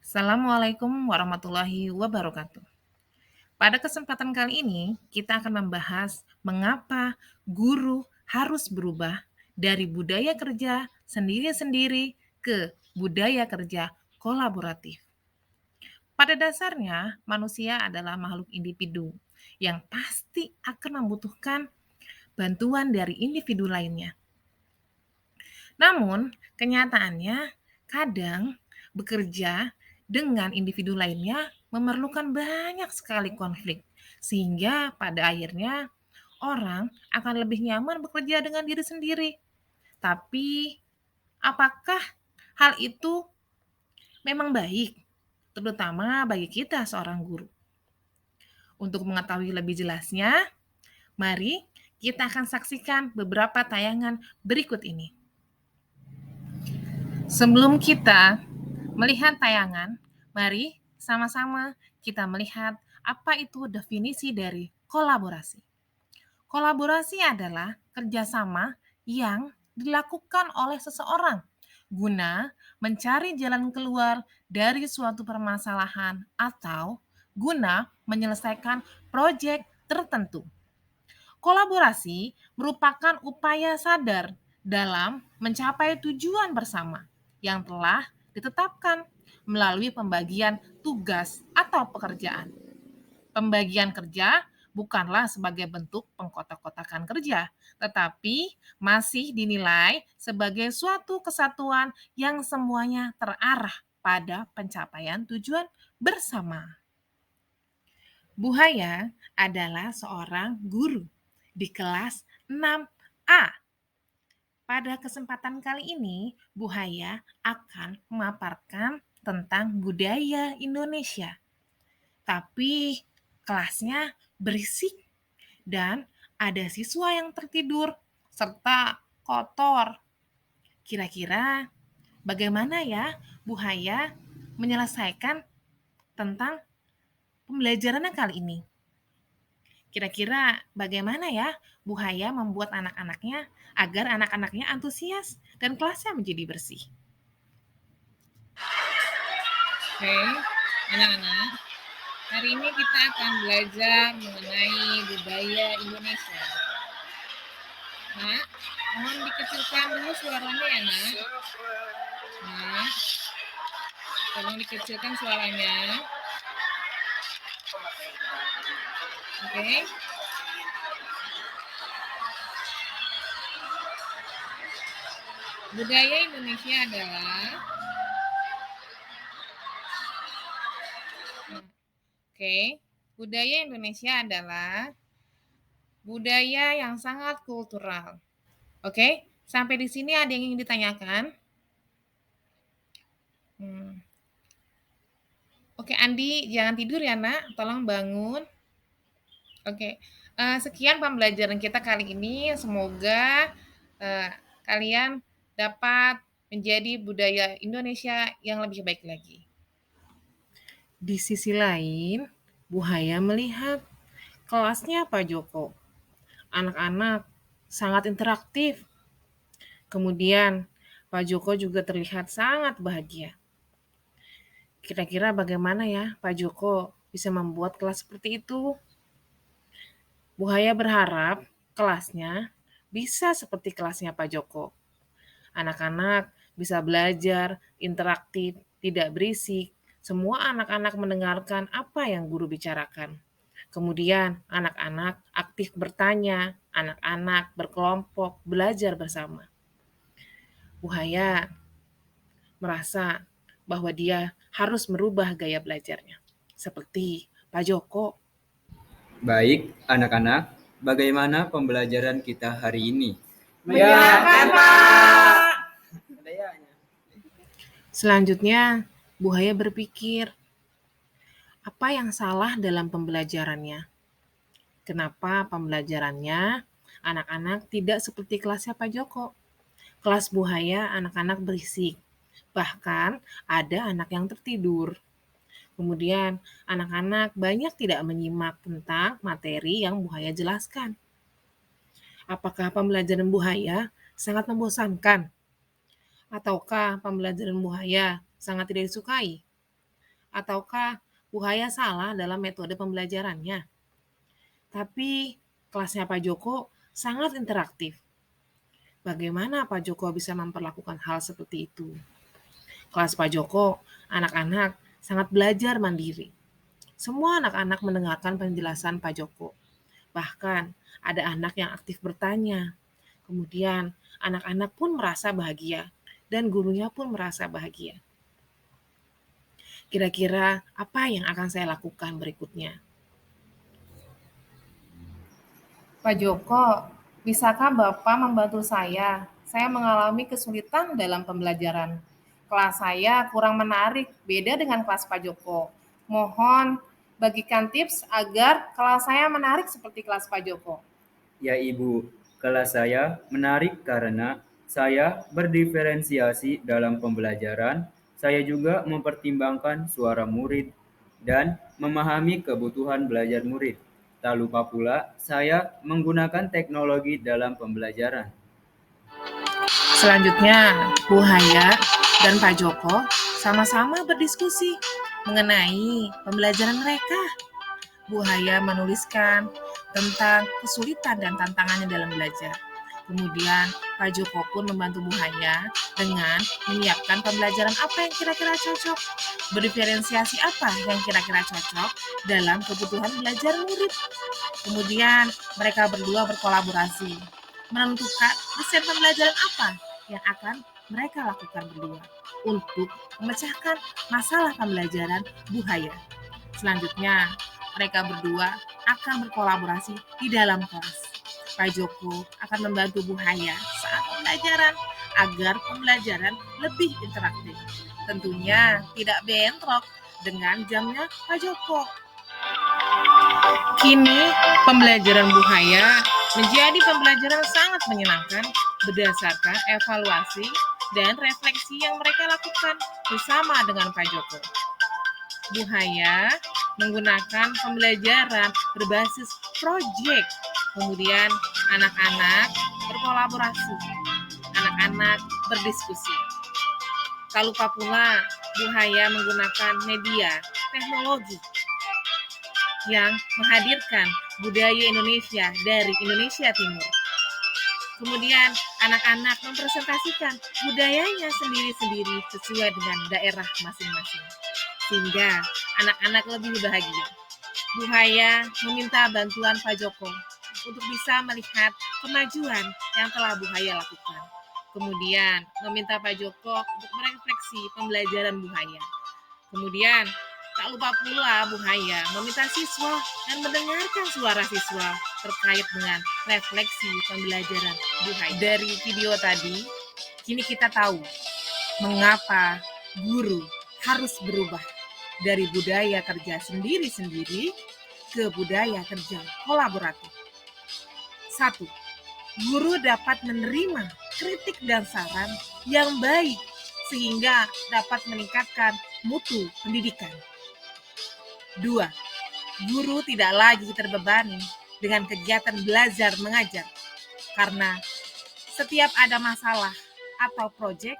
Assalamualaikum warahmatullahi wabarakatuh. Pada kesempatan kali ini, kita akan membahas mengapa guru harus berubah dari budaya kerja sendiri-sendiri ke budaya kerja kolaboratif. Pada dasarnya, manusia adalah makhluk individu yang pasti akan membutuhkan bantuan dari individu lainnya. Namun, kenyataannya kadang bekerja dengan individu lainnya memerlukan banyak sekali konflik, sehingga pada akhirnya orang akan lebih nyaman bekerja dengan diri sendiri. Tapi, apakah hal itu memang baik, terutama bagi kita seorang guru? Untuk mengetahui lebih jelasnya, mari kita akan saksikan beberapa tayangan berikut ini. Sebelum kita melihat tayangan, mari sama-sama kita melihat apa itu definisi dari kolaborasi. Kolaborasi adalah kerjasama yang dilakukan oleh seseorang guna mencari jalan keluar dari suatu permasalahan atau guna menyelesaikan proyek tertentu. Kolaborasi merupakan upaya sadar dalam mencapai tujuan bersama yang telah ditetapkan melalui pembagian tugas atau pekerjaan. Pembagian kerja bukanlah sebagai bentuk pengkotak-kotakan kerja, tetapi masih dinilai sebagai suatu kesatuan yang semuanya terarah pada pencapaian tujuan bersama. Buhaya adalah seorang guru di kelas 6A. Pada kesempatan kali ini, Buhaya akan memaparkan tentang budaya Indonesia. Tapi kelasnya berisik dan ada siswa yang tertidur serta kotor. Kira-kira bagaimana ya Buhaya menyelesaikan tentang pembelajarannya kali ini? Kira-kira bagaimana ya Buhaya membuat anak-anaknya agar anak-anaknya antusias dan kelasnya menjadi bersih? Oke, anak-anak, hari ini kita akan belajar mengenai budaya Indonesia. Nak, mohon dikecilkan dulu suaranya ya, Nak. Nak, tolong dikecilkan suaranya. Oke. Budaya Indonesia adalah budaya Indonesia adalah budaya yang sangat kultural. Oke, sampai di sini ada yang ingin ditanyakan? Oke, Andi, jangan tidur ya, Nak. Tolong bangun. Oke, sekian pembelajaran kita kali ini. Semoga kalian dapat menjadi budaya Indonesia yang lebih baik lagi. Di sisi lain, Buhaya melihat kelasnya Pak Joko. Anak-anak sangat interaktif. Kemudian, Pak Joko juga terlihat sangat bahagia. Kira-kira bagaimana ya Pak Joko bisa membuat kelas seperti itu? Buhaya berharap kelasnya bisa seperti kelasnya Pak Joko. Anak-anak bisa belajar, interaktif, tidak berisik. Semua anak-anak mendengarkan apa yang guru bicarakan. Kemudian anak-anak aktif bertanya, anak-anak berkelompok, belajar bersama. Buhaya merasa bahwa dia harus merubah gaya belajarnya. Seperti Pak Joko. Baik, anak-anak, bagaimana pembelajaran kita hari ini? Menyenangkan, Pak. Selanjutnya, Buhaya berpikir, apa yang salah dalam pembelajarannya? Kenapa pembelajarannya anak-anak tidak seperti kelasnya Pak Joko? Kelas Buhaya anak-anak berisik, bahkan ada anak yang tertidur. Kemudian anak-anak banyak tidak menyimak tentang materi yang Buhaya jelaskan. Apakah pembelajaran Buhaya sangat membosankan? Ataukah pembelajaran Buhaya sangat tidak disukai? Ataukah Bu Haya salah dalam metode pembelajarannya? Tapi kelasnya Pak Joko sangat interaktif. Bagaimana Pak Joko bisa memperlakukan hal seperti itu? Kelas Pak Joko, anak-anak sangat belajar mandiri. Semua anak-anak mendengarkan penjelasan Pak Joko. Bahkan ada anak yang aktif bertanya. Kemudian anak-anak pun merasa bahagia dan gurunya pun merasa bahagia. Kira-kira apa yang akan saya lakukan berikutnya? Pak Joko, bisakah Bapak membantu saya? Saya mengalami kesulitan dalam pembelajaran. Kelas saya kurang menarik, beda dengan kelas Pak Joko. Mohon bagikan tips agar kelas saya menarik seperti kelas Pak Joko. Ya Ibu, kelas saya menarik karena saya berdiferensiasi dalam pembelajaran, saya juga mempertimbangkan suara murid dan memahami kebutuhan belajar murid. Tak lupa pula, saya menggunakan teknologi dalam pembelajaran. Selanjutnya, Bu Haya dan Pak Joko sama-sama berdiskusi mengenai pembelajaran mereka. Bu Haya menuliskan tentang kesulitan dan tantangannya dalam belajar. Kemudian Pak Joko pun membantu Bu Haya dengan menyiapkan pembelajaran apa yang kira-kira cocok, berdiferensiasi apa yang kira-kira cocok dalam kebutuhan belajar murid. Kemudian mereka berdua berkolaborasi, menentukan desain pembelajaran apa yang akan mereka lakukan berdua untuk memecahkan masalah pembelajaran Bu Haya. Selanjutnya, mereka berdua akan berkolaborasi di dalam kelas. Pak Joko akan membantu Bu Haya saat pembelajaran agar pembelajaran lebih interaktif. Tentunya tidak bentrok dengan jamnya Pak Joko. Kini, pembelajaran Bu Haya menjadi pembelajaran sangat menyenangkan berdasarkan evaluasi dan refleksi yang mereka lakukan bersama dengan Pak Joko. Bu Haya menggunakan pembelajaran berbasis proyek. Kemudian anak-anak berkolaborasi, anak-anak berdiskusi. Tak lupa pula Bu Haya menggunakan media teknologi yang menghadirkan budaya Indonesia dari Indonesia Timur. Kemudian anak-anak mempresentasikan budayanya sendiri-sendiri sesuai dengan daerah masing-masing. Sehingga anak-anak lebih bahagia. Bu Haya meminta bantuan Pak Joko untuk bisa melihat kemajuan yang telah Bu Haya lakukan. Kemudian meminta Pak Joko untuk merefleksi pembelajaran Bu Haya. Kemudian tak lupa pula Bu Haya meminta siswa dan mendengarkan suara siswa terkait dengan refleksi pembelajaran Bu Haya. Dari video tadi, kini kita tahu mengapa guru harus berubah dari budaya kerja sendiri-sendiri ke budaya kerja kolaboratif. 1. Guru dapat menerima kritik dan saran yang baik sehingga dapat meningkatkan mutu pendidikan. 2. Guru tidak lagi terbebani dengan kegiatan belajar mengajar karena setiap ada masalah atau proyek,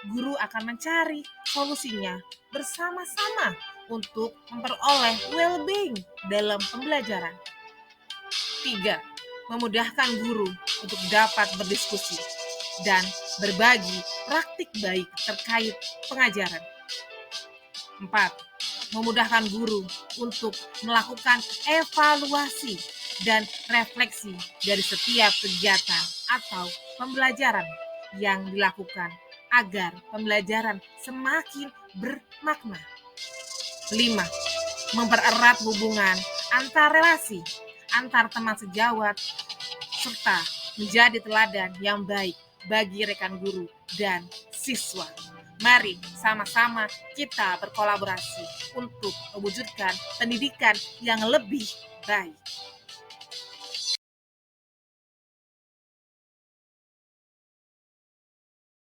guru akan mencari solusinya bersama-sama untuk memperoleh well-being dalam pembelajaran. 3. Memudahkan guru untuk dapat berdiskusi dan berbagi praktik baik terkait pengajaran. 4. Memudahkan guru untuk melakukan evaluasi dan refleksi dari setiap kegiatan atau pembelajaran yang dilakukan agar pembelajaran semakin bermakna. 5. Mempererat hubungan antar relasi antar teman sejawat serta menjadi teladan yang baik bagi rekan guru dan siswa. Mari sama-sama kita berkolaborasi untuk mewujudkan pendidikan yang lebih baik.